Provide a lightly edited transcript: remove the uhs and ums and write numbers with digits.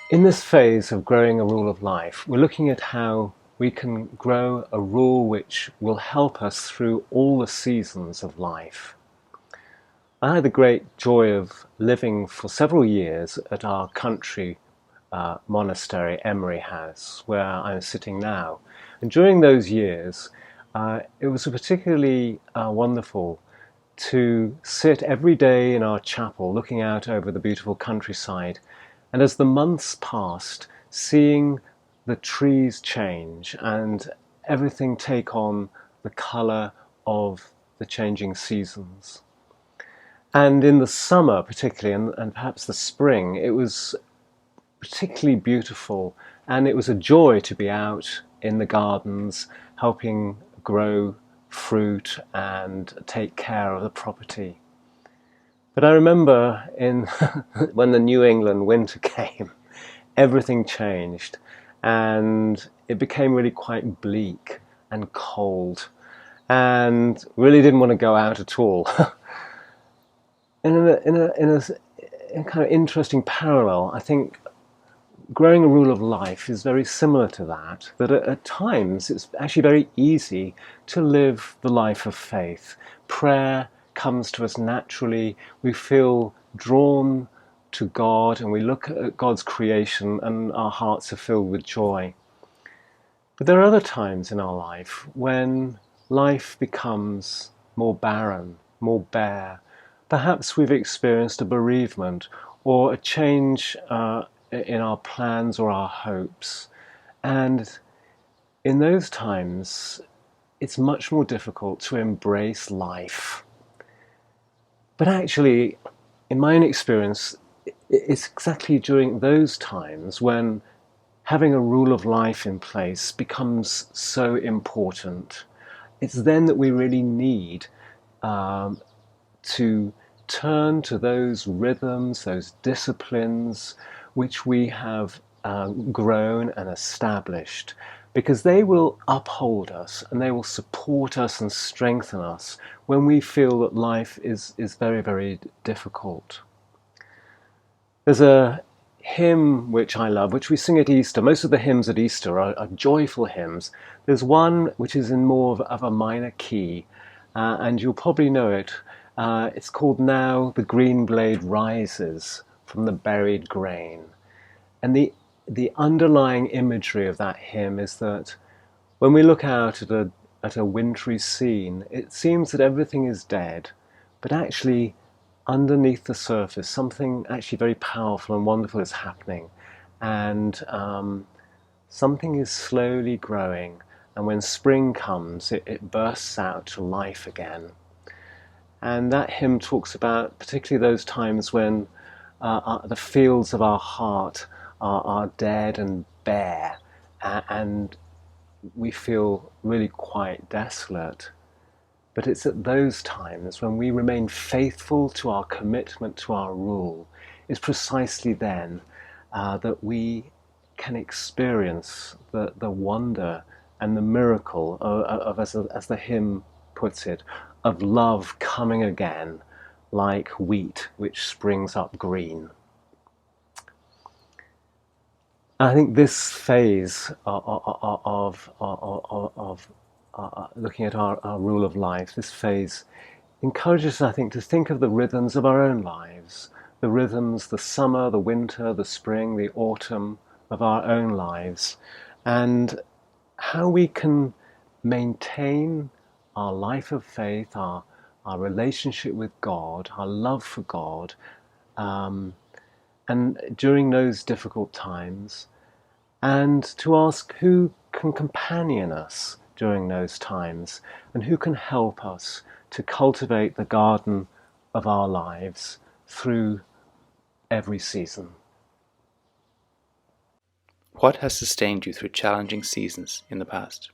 In this phase of growing a rule of life, we're looking at how we can grow a rule which will help us through all the seasons of life. I had the great joy of living for several years at our country monastery, Emery House, where I'm sitting now. And during those years, it was particularly wonderful to sit every day in our chapel looking out over the beautiful countryside, and as the months passed, seeing the trees change and everything take on the colour of the changing seasons. And in the summer particularly, and perhaps the spring, it was particularly beautiful, and it was a joy to be out in the gardens helping grow fruit and take care of the property. But I remember when the New England winter came, everything changed and it became really quite bleak and cold and really didn't want to go out at all. And in a kind of interesting parallel, I think growing a rule of life is very similar to that, that at times it's actually very easy to live the life of faith. Prayer comes to us naturally. We feel drawn to God and we look at God's creation and our hearts are filled with joy. But there are other times in our life when life becomes more barren, more bare. Perhaps we've experienced a bereavement or a change in our plans or our hopes. And in those times, it's much more difficult to embrace life. But actually, in my own experience, it's exactly during those times when having a rule of life in place becomes so important. It's then that we really need to turn to those rhythms, those disciplines which we have grown and established, because they will uphold us and they will support us and strengthen us when we feel that life is very, very difficult. There's a hymn which I love, which we sing at Easter. Most of the hymns at Easter are joyful hymns. There's one which is in more of a minor key, and you'll probably know it. It's called "Now the Green Blade Rises from the Buried Grain." And the underlying imagery of that hymn is that when we look out at a wintry scene, it seems that everything is dead, but actually underneath the surface, something actually very powerful and wonderful is happening. And something is slowly growing. And when spring comes, it bursts out to life again. And that hymn talks about particularly those times when the fields of our heart are dead and bare, and we feel really quite desolate. But it's at those times when we remain faithful to our commitment to our rule, it's precisely then that we can experience the wonder and the miracle of as the hymn puts it, of love coming again like wheat which springs up green. I think this phase of looking at our rule of life, this phase encourages us, I think, to think of the rhythms of our own lives, the rhythms, the summer, the winter, the spring, the autumn of our own lives, and how we can maintain our life of faith, our relationship with God, our love for God, and during those difficult times, and to ask who can companion us during those times and who can help us to cultivate the garden of our lives through every season. What has sustained you through challenging seasons in the past?